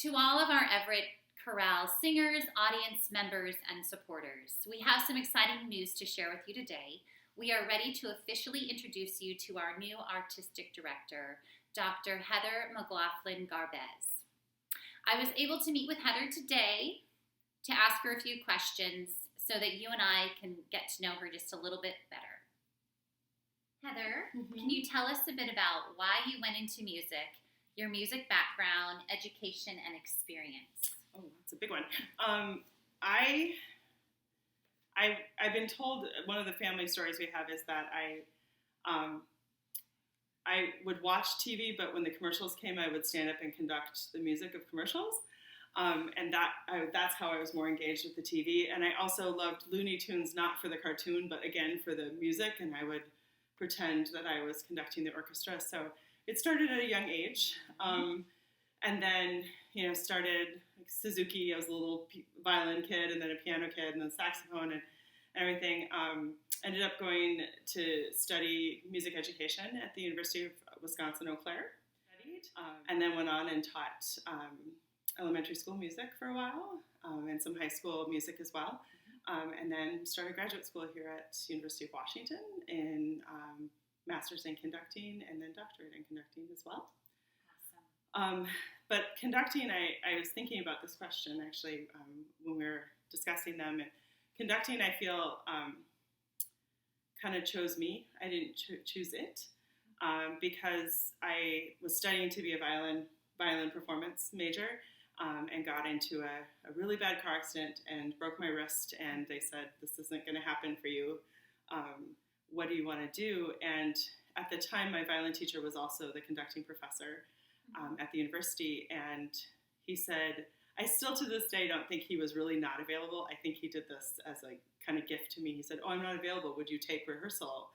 To all of our Everett Chorale singers, audience members, and supporters, we have some exciting news to share with you today. We are ready to officially introduce you to our new artistic director, Dr. Heather MacLaughlin Garbes. I was able to meet with Heather today to ask her a few questions so that you and I can get to know her just a little bit better. Heather, can you tell us a bit about why you went into music, your music background, education, and experience? Oh, that's a big one. I've been told one of the family stories we have is that I would watch TV, but when the commercials came, I would stand up and conduct the music of commercials. And that's how I was more engaged with the TV. And I also loved Looney Tunes, not for the cartoon, but again for the music. And I would pretend that I was conducting the orchestra. So it started at a young age. And then, started like Suzuki. I was a little violin kid and then a piano kid and then saxophone and everything. Ended up going to study music education at the University of Wisconsin-Eau Claire. And then went on and taught elementary school music for a while and some high school music as well. And then started graduate school here at University of Washington in master's in conducting and then doctorate in conducting as well. Awesome. But conducting, I was thinking about this question actually when we were discussing them. And conducting, I feel, kind of chose me. I didn't choose it because I was studying to be a violin performance major and got into a really bad car accident and broke my wrist. And they said, this isn't going to happen for you. What do you want to do? And at the time, my violin teacher was also the conducting professor at the university. And he said, I still to this day don't think he was really not available. I think he did this as a kind of gift to me. He said, I'm not available. Would you take rehearsal?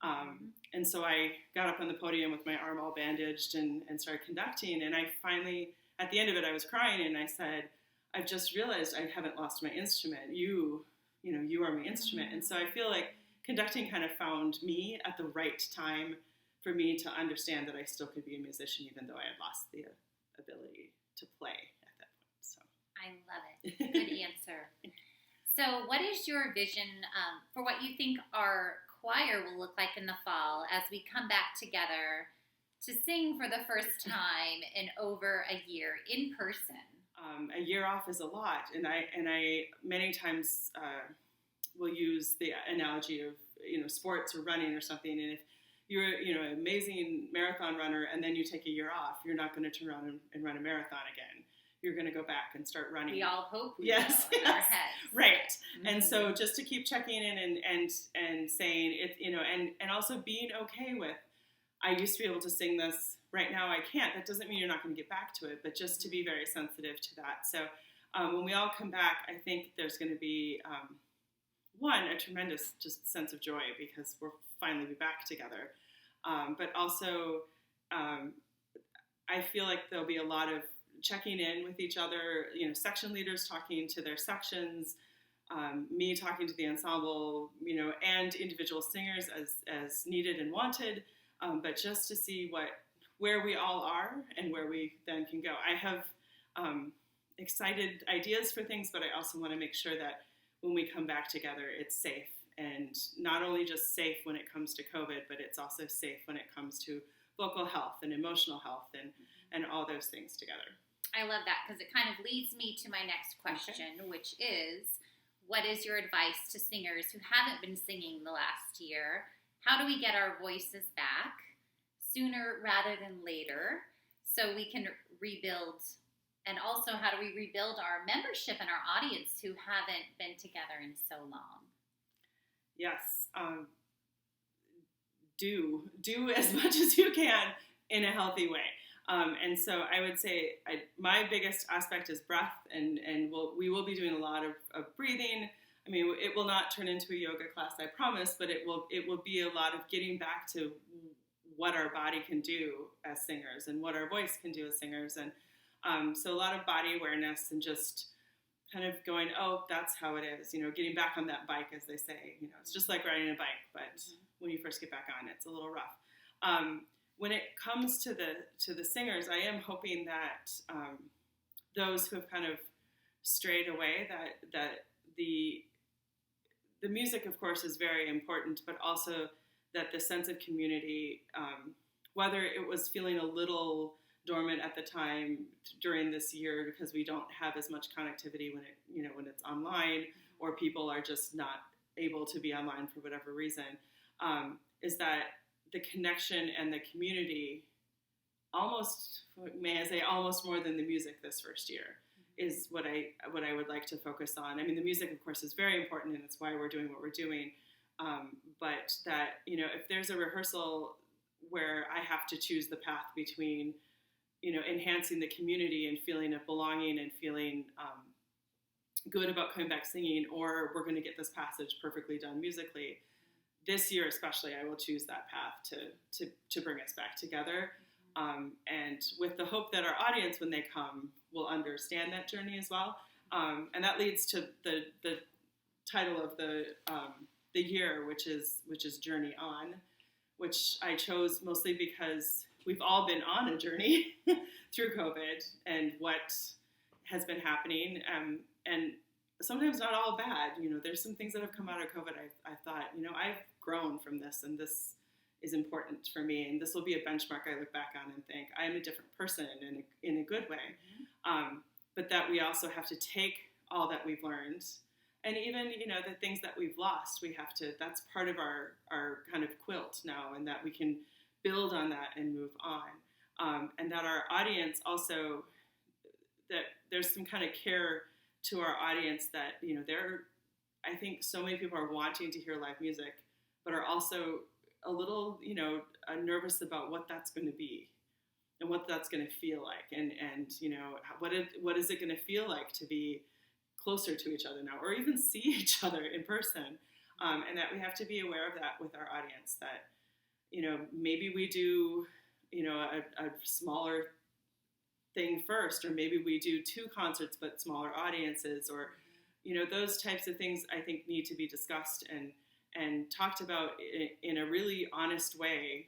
And so I got up on the podium with my arm all bandaged and started conducting. And I finally, at the end of it, I was crying and I said, I've just realized I haven't lost my instrument. You are my instrument. And so I feel like conducting kind of found me at the right time for me to understand that I still could be a musician even though I had lost the ability to play at that point. So I love it. Good answer. So what is your vision for what you think our choir will look like in the fall as we come back together to sing for the first time in over a year in person? A year off is a lot, and I many times will use the analogy of sports or running or something. And if you're an amazing marathon runner and then you take a year off, you're not going to turn around and run a marathon again. You're going to go back and start running. We all hope we will in our heads. Right. And so just to keep checking in and saying it, and also being okay with, I used to be able to sing this, right now I can't. That doesn't mean you're not going to get back to it, but just to be very sensitive to that. So when we all come back, I think there's going to be, a tremendous just sense of joy because we'll finally be back together. But also, I feel like there'll be a lot of checking in with each other, section leaders talking to their sections, me talking to the ensemble, and individual singers as needed and wanted, but just to see where we all are and where we then can go. I have excited ideas for things, but I also want to make sure that when we come back together, it's safe, and not only just safe when it comes to COVID, but it's also safe when it comes to vocal health and emotional health and all those things together. I love that because it kind of leads me to my next question, which is, what is your advice to singers who haven't been singing the last year? How do we get our voices back sooner rather than later so we can rebuild? And also, how do we rebuild our membership and our audience who haven't been together in so long? Yes. Do as much as you can in a healthy way. And so I would say my biggest aspect is breath, and we will be doing a lot of breathing. I mean, it will not turn into a yoga class, I promise, but it will be a lot of getting back to what our body can do as singers and what our voice can do as singers. And so a lot of body awareness and just kind of going, oh, that's how it is, getting back on that bike, as they say. It's just like riding a bike, but when you first get back on, it's a little rough. When it comes to the singers, I am hoping that those who have kind of strayed away, that the music, of course, is very important, but also that the sense of community, whether it was feeling a little dormant at the time during this year because we don't have as much connectivity when it's online, or people are just not able to be online for whatever reason, is that the connection and the community, almost, may I say, almost more than the music this first year, is what I would like to focus on. I mean, the music, of course, is very important, and it's why we're doing what we're doing. But that, if there's a rehearsal where I have to choose the path between, enhancing the community and feeling of belonging and feeling good about coming back singing, or we're going to get this passage perfectly done musically, this year especially, I will choose that path to bring us back together. And with the hope that our audience, when they come, will understand that journey as well. And that leads to the title of the year, which is Journey On, which I chose mostly because we've all been on a journey through COVID and what has been happening. And sometimes not all bad. There's some things that have come out of COVID. I thought, I've grown from this, and this is important for me, and this will be a benchmark I look back on and think I am a different person in a good way. But that we also have to take all that we've learned, and even the things that we've lost, we have to. That's part of our kind of quilt now, and that we can build on that and move on, and that our audience also, that there's some kind of care to our audience that I think so many people are wanting to hear live music, but are also a little, nervous about what that's going to be and what that's going to feel like. And what is it going to feel like to be closer to each other now, or even see each other in person. And that we have to be aware of that with our audience, that, maybe we do, a smaller thing first, or maybe we do 2 concerts, but smaller audiences, or, those types of things I think need to be discussed and talked about in a really honest way.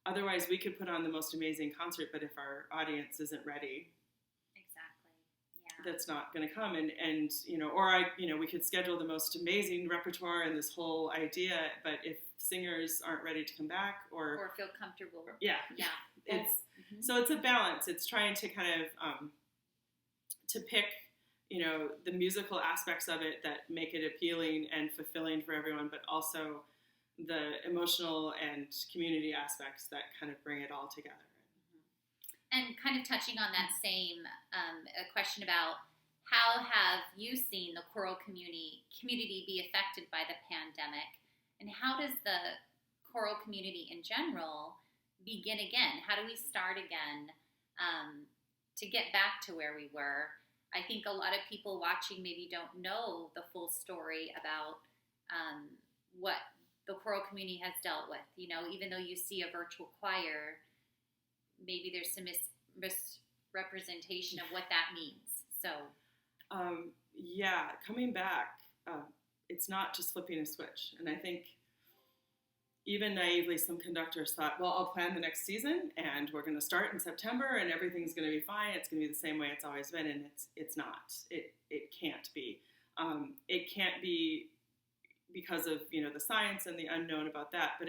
Otherwise, we could put on the most amazing concert, but if our audience isn't ready, exactly, yeah, that's not going to come. And or we could schedule the most amazing repertoire and this whole idea, but if singers aren't ready to come back or feel comfortable, yeah, it's so it's a balance. It's trying to kind of to pick the musical aspects of it that make it appealing and fulfilling for everyone, but also the emotional and community aspects that kind of bring it all together. And kind of touching on that same a question about how have you seen the choral community be affected by the pandemic, and how does the choral community in general begin again? How do we start again to get back to where we were? I think a lot of people watching maybe don't know the full story about what the choral community has dealt with. Even though you see a virtual choir, maybe there's some misrepresentation of what that means. So, coming back, it's not just flipping a switch. And I think even naively, some conductors thought, well, I'll plan the next season, and we're going to start in September, and everything's going to be fine. It's going to be the same way it's always been, and it's not. It can't be. It can't be because of the science and the unknown about that. But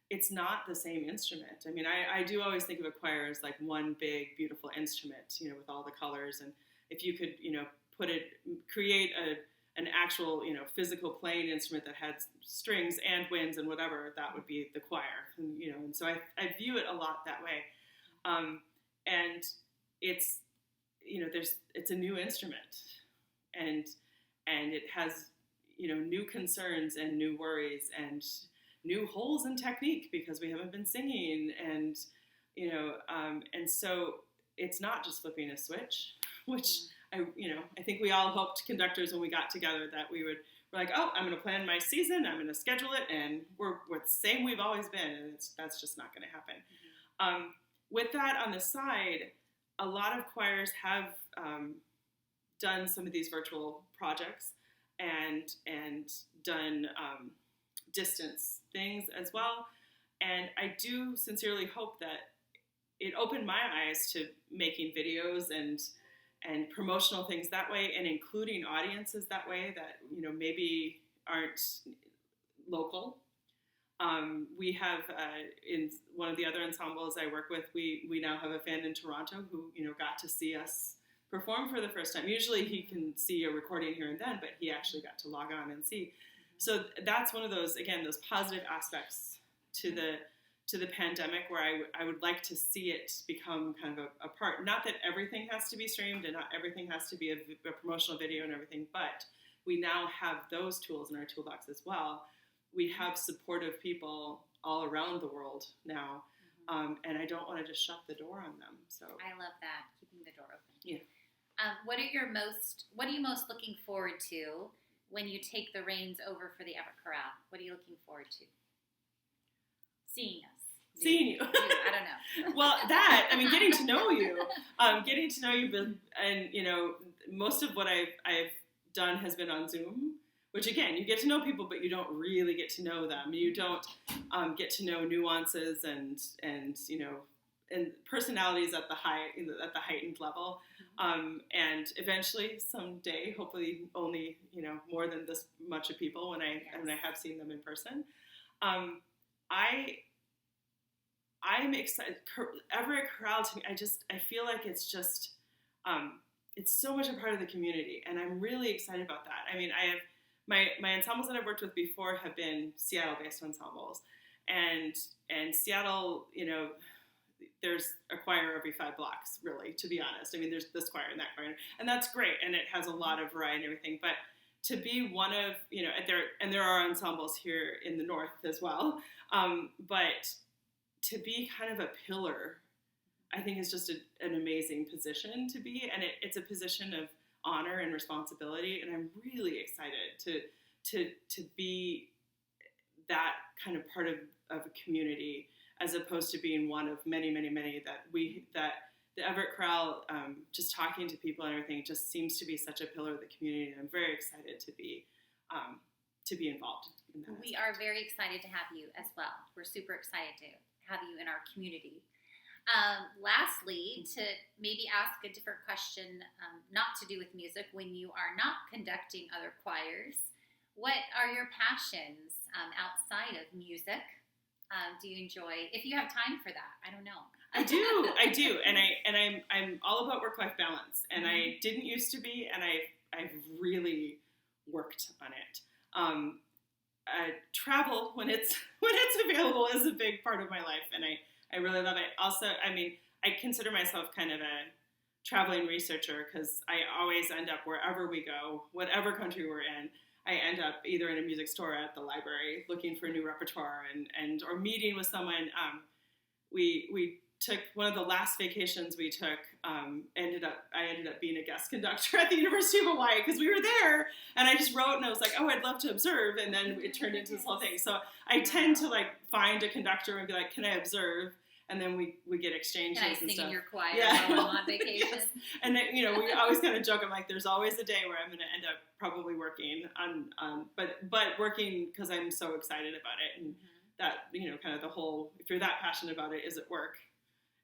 it's not the same instrument. I mean, I do always think of a choir as like one big, beautiful instrument, with all the colors. And if you could, create an actual, physical playing instrument that had strings and winds and whatever, that would be the choir. And so I view it a lot that way. And it's, it's a new instrument, and it has, new concerns and new worries and new holes in technique because we haven't been singing, and and so it's not just flipping a switch, which I think we all hoped, conductors, when we got together, that we're like, oh, I'm going to plan my season, I'm going to schedule it, and we're the same we've always been, and that's just not going to happen. With that on the side, a lot of choirs have done some of these virtual projects and done distance things as well. And I do sincerely hope that it opened my eyes to making videos and promotional things that way, and including audiences that way that, you know, maybe aren't local. We have, in one of the other ensembles I work with, we now have a fan in Toronto who, you know, got to see us perform for the first time. Usually he can see a recording here and then, but he actually got to log on and see. So that's one of those, again, those positive aspects to the pandemic, where I would like to see it become kind of a part. Not that everything has to be streamed and not everything has to be a promotional video and everything, but we now have those tools in our toolbox as well. We have supportive people all around the world now, and I don't want to just shut the door on them. So I love that, keeping the door open. Yeah. What are you most looking forward to when you take the reins over for the Everett Chorale? What are you looking forward to? Seeing us. Seeing you. I don't know. Well, getting to know you, and, you know, most of what I've done has been on Zoom, which, again, you get to know people, but you don't really get to know them. You don't get to know nuances and you know, and personalities at the heightened level. And eventually, someday, hopefully, only, you know, more than this much of people when I have seen them in person. I'm excited. Everett Chorale, to me, I feel like it's just, it's so much a part of the community, and I'm really excited about that. I mean, I have my ensembles that I've worked with before have been Seattle-based ensembles, and Seattle, you know, there's a choir every 5 blocks, really, to be honest. I mean, there's this choir and that choir, and that's great, and it has a lot of variety and everything, but to be one of, you know, there are ensembles here in the north as well, but to be kind of a pillar, I think, is just an amazing position to be, and it's a position of honor and responsibility, and I'm really excited to be that kind of part of a community, as opposed to being one of many that the Everett Chorale, just talking to people and everything, just seems to be such a pillar of the community, and I'm very excited to be involved in that. We are very excited to have you as well. We're super excited to have you in our community. Lastly, to maybe ask a different question, not to do with music, when you are not conducting other choirs, what are your passions outside of music? Do you enjoy, if you have time for that? I don't know. I do, and I'm all about work-life balance, and I didn't used to be, and I've really worked on it. Travel when it's available is a big part of my life, and I really love it. Also, I mean, I consider myself kind of a traveling researcher, because I always end up wherever we go, whatever country we're in. I end up either in a music store or at the library looking for new repertoire and or meeting with someone. We took one of the last vacations we took. I ended up being a guest conductor at the University of Hawaii, because we were there, and I just wrote and I was like, oh, I'd love to observe, and then it turned into this whole thing. So I tend to like find a conductor and be like, can I observe? And then we get exchanges and stuff. Can I sing in your choir Yeah. while I'm on vacation? Yes. And then, you know, we always kind of joke. I'm like, there's always a day where I'm going to end up probably working but working because I'm so excited about it, and that, you know, kind of the whole, if you're that passionate about it, is it work?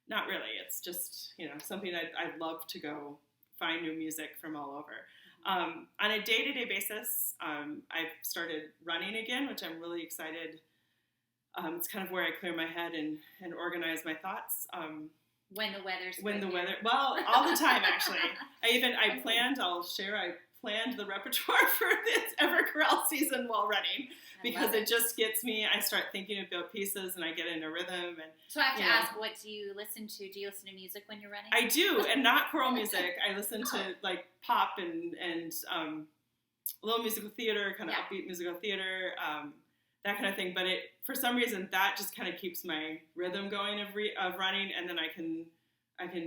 Not really. It's just, you know, something I'd love to go find new music from all over. On a day-to-day basis, I've started running again, which I'm really excited. It's kind of where I clear my head and organize my thoughts. When the weather's well, all the time, actually. I planned the repertoire for this Everett Chorale season while running, because it just gets me, I start thinking about pieces and I get in a rhythm. And so I have to ask, what do you listen to? Do you listen to music when you're running? I do, and not choral music. I listen to like pop and a little musical theater, kind of upbeat musical theater, that kind of thing. But for some reason, that just kind of keeps my rhythm going of running, and then I can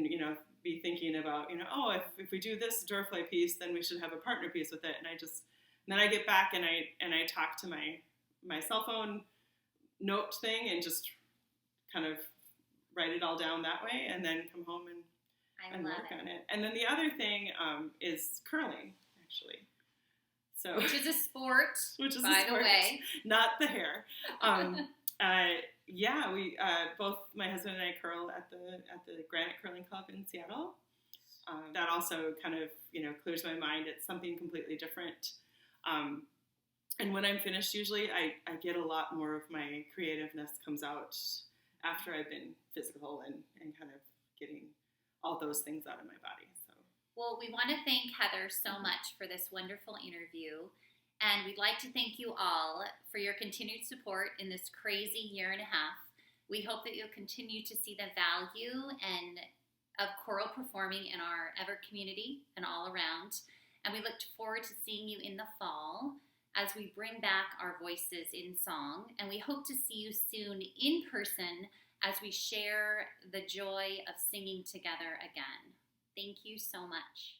you know, be thinking about, you know, oh, if we do this Dorfley piece, then we should have a partner piece with it, and then I get back and I talk to my cell phone note thing and just kind of write it all down that way, and then come home and work on it. And then the other thing is curling, actually. Which is a sport, by the way. Not the hair. Yeah, we both my husband and I curl at the Granite Curling Club in Seattle. That also kind of clears my mind. It's something completely different. And when I'm finished, usually I get a lot more of my creativeness comes out after I've been physical and kind of getting all those things out of my body. So. Well, we want to thank Heather so much for this wonderful interview. And we'd like to thank you all for your continued support in this crazy year and a half. We hope that you'll continue to see the value of choral performing in our Everett community and all around. And we look forward to seeing you in the fall as we bring back our voices in song. And we hope to see you soon in person as we share the joy of singing together again. Thank you so much.